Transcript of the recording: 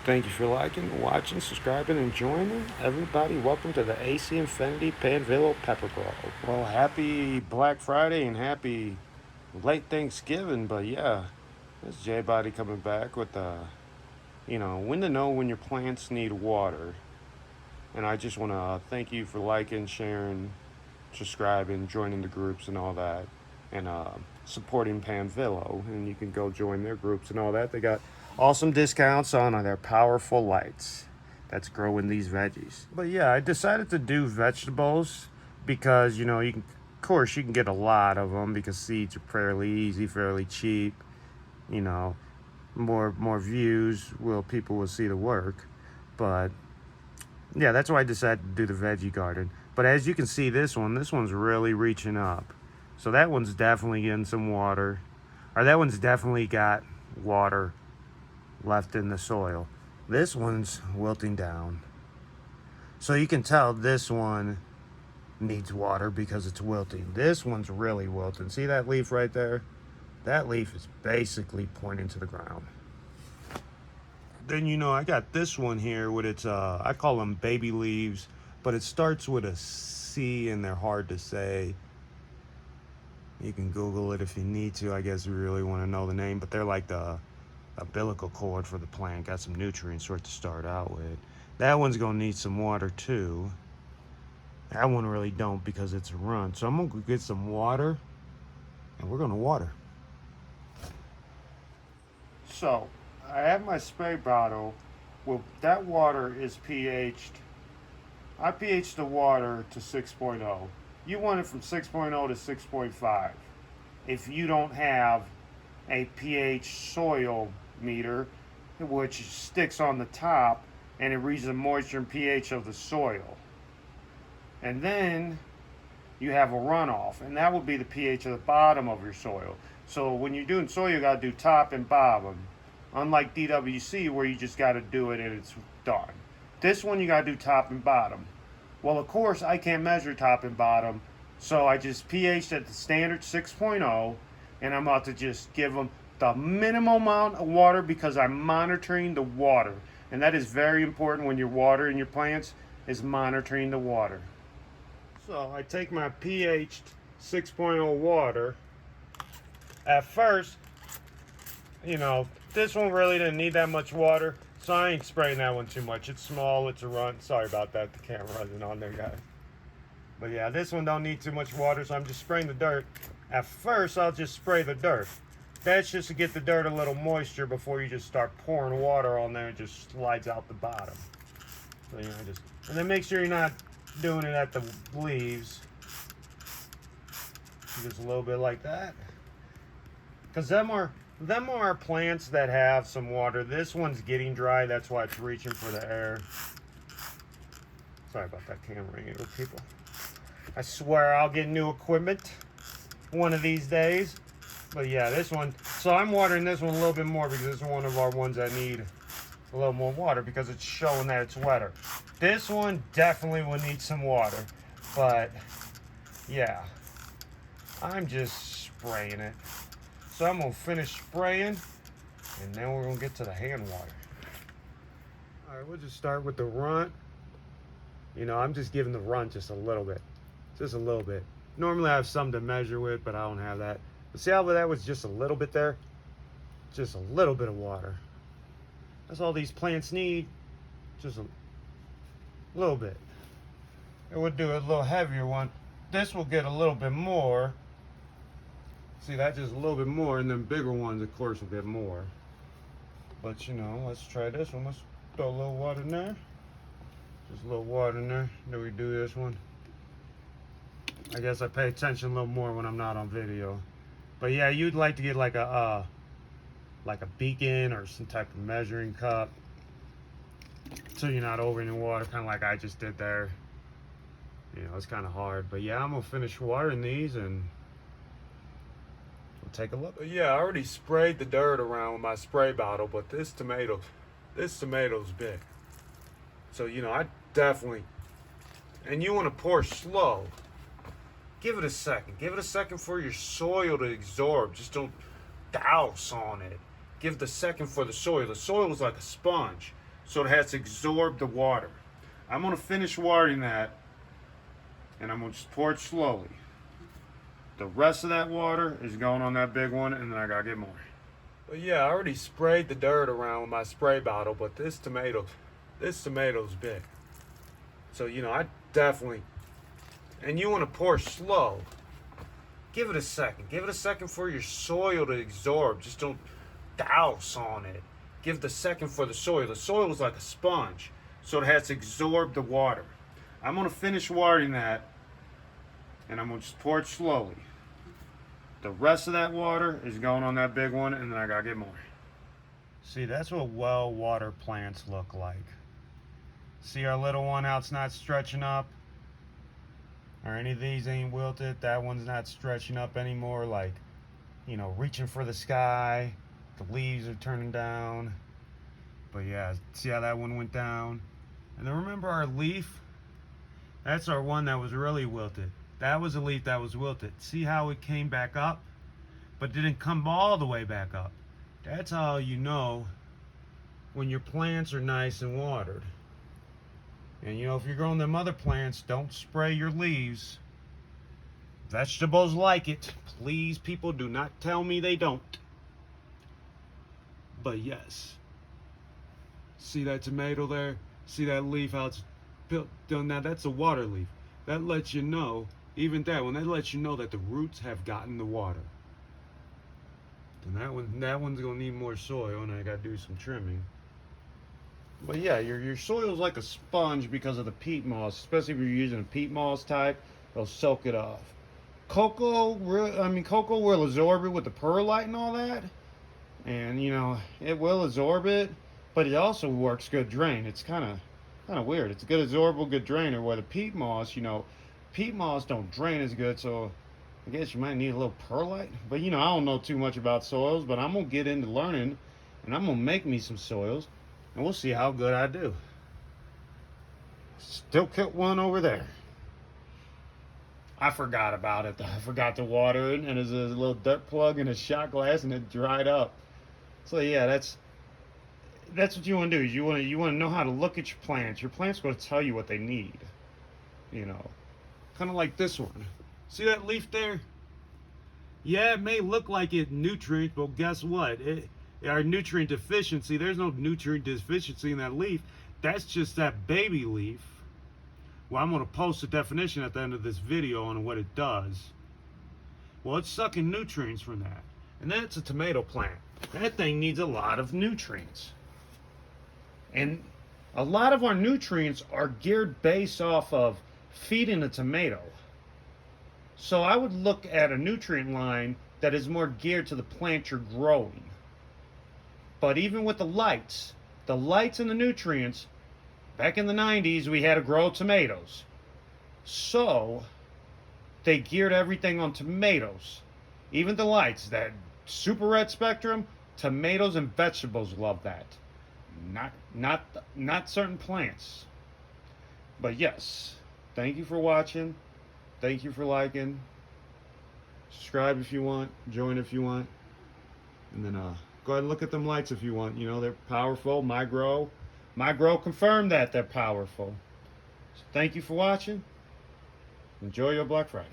Thank you for liking, watching, subscribing, and joining. Everybody, welcome to the AC Infinity Panvillo Pepper Grow. Well, happy Black Friday and happy late Thanksgiving. But yeah, this is J Body coming back with when to know when your plants need water. And I just want to thank you for liking, sharing, subscribing, joining the groups and all that, and supporting Panvillo. And you can go join their groups and all that. They got awesome discounts on their powerful lights that's growing these veggies. But yeah, I decided to do vegetables because you can, of course, you can get a lot of them because seeds are fairly easy, fairly cheap. You know, more views will people will see the work, but yeah, that's why I decided to do the veggie garden. But as you can see, this one's really reaching up. So that one's definitely getting some water. Or that one's definitely got water left in the soil. This one's wilting down. So you can tell this one needs water because it's wilting. This one's really wilting. See that leaf right there? That leaf is basically pointing to the ground. Then I got this one here with its I call them baby leaves, but it starts with a C and they're hard to say. You can Google it if you need to, I guess, if you really want to know the name, but they're like the umbilical cord for the plant. Got some nutrients for it to start out with. That one's gonna need some water too. That one really don't because it's a run. So I'm gonna go get some water and we're gonna water. So I have my spray bottle. Well, that water is pH'd. I pH the water to 6.0. You want it from 6.0 to 6.5. If you don't have a pH soil meter, which sticks on the top and it reads the moisture and pH of the soil. And then you have a runoff, and that would be the pH of the bottom of your soil. So when you're doing soil, you got to do top and bottom. Unlike DWC, where you just got to do it and it's done. This one, you got to do top and bottom. Well, of course, I can't measure top and bottom, so I just pH'd at the standard 6.0, and I'm about to just give them the minimum amount of water because I'm monitoring the water. And that is very important when you're watering your plants, is monitoring the water. So I take my pH 6.0 water. At first, this one really didn't need that much water, so I ain't spraying that one too much. It's small, it's a run. Sorry about that, the camera isn't on there, guys. But yeah, this one don't need too much water, so I'm just spraying the dirt. At first, I'll just spray the dirt. That's just to get the dirt a little moisture before you just start pouring water on there and just slides out the bottom. So and then make sure you're not doing it at the leaves. Just a little bit like that. Because them are plants that have some water. This one's getting dry, that's why it's reaching for the air. Sorry about that camera angle, people. I swear I'll get new equipment one of these days. But yeah, this one, so I'm watering this one a little bit more because this is one of our ones that need a little more water because it's showing that it's wetter. This one definitely will need some water, but yeah, I'm just spraying it. So I'm gonna finish spraying and then we're gonna get to the hand water. All right, we'll just start with the runt. I'm just giving the runt just a little bit. Normally I have some to measure with, but I don't have that. But see how that was just a little bit there? Just a little bit of water. That's all these plants need, just a little bit. It would do a little heavier one. This will get a little bit more. See, that just a little bit more, and then bigger ones, of course, will get more. But let's try this one. Let's throw a little water in there. Just a little water in there. Then we do this one. I guess I pay attention a little more when I'm not on video. But yeah, you'd like to get like a beacon or some type of measuring cup, so you're not over in water, kind of like I just did there. It's kind of hard. But yeah, I'm gonna finish watering these and we'll take a look. But yeah, I already sprayed the dirt around with my spray bottle, but this tomato's big. So I definitely, and you want to pour slow. Give it a second. Give it a second for your soil to absorb. Just don't douse on it. Give it a second for the soil. The soil is like a sponge. so it has to absorb the water. I'm going to finish watering that, and I'm going to just pour it slowly. The rest of that water is going on that big one, and then I got to get more. But yeah, I already sprayed the dirt around with my spray bottle, but this tomato's big. So, I definitely, and you want to pour slow. Give it a second. Give it a second for your soil to absorb. Just don't douse on it. Give it a second for the soil. The soil is like a sponge, so it has to absorb the water. I'm going to finish watering that, and I'm going to just pour it slowly. The rest of that water is going on that big one, and then I got to get more. See, that's what well-watered plants look like. See our little one, how it's not stretching up? Or any of these ain't wilted. That one's not stretching up anymore, like, reaching for the sky. The leaves are turning down. But yeah, see how that one went down? And then remember our leaf? That's our one that was really wilted. That was a leaf that was wilted. See how it came back up? But didn't come all the way back up. That's how you know when your plants are nice and watered. And if you're growing them other plants, don't spray your leaves. Vegetables like it. Please, people, do not tell me they don't. But yes. See that tomato there? See that leaf, how it's built? Now that's a water leaf. That lets you know, even that one, that lets you know that the roots have gotten the water. And that one's gonna need more soil, and I gotta do some trimming. But yeah, your soil's like a sponge because of the peat moss, especially if you're using a peat moss type, it'll soak it off. Cocoa will absorb it with the perlite and all that, and it will absorb it, but it also works good drain. It's kind of weird. It's a good absorbable, good drainer. Where the peat moss, peat moss don't drain as good, so I guess you might need a little perlite. But I don't know too much about soils, but I'm gonna get into learning, and I'm gonna make me some soils. And we'll see how good I do. Still kept one over there. I forgot about it. I forgot to water it, and there's a little dirt plug and a shot glass, and it dried up. So yeah, that's what you want to do. Is you want to know how to look at your plants. Your plant's going to tell you what they need. Kind of like this one. See that leaf there? Yeah, it may look like it nutrients, but guess what? Our nutrient deficiency, there's no nutrient deficiency in that leaf. That's just that baby leaf. Well, I'm going to post a definition at the end of this video on what it does. Well, it's sucking nutrients from that. And that's a tomato plant. That thing needs a lot of nutrients. And a lot of our nutrients are geared based off of feeding a tomato. So I would look at a nutrient line that is more geared to the plant you're growing. But even with the lights and the nutrients, back in the 90s, we had to grow tomatoes. So they geared everything on tomatoes. Even the lights, that super red spectrum, tomatoes and vegetables love that. Not certain plants. But yes, thank you for watching. Thank you for liking. Subscribe if you want. Join if you want. And then go ahead and look at them lights if you want. They're powerful. My grow confirmed that they're powerful. So thank you for watching. Enjoy your Black Friday.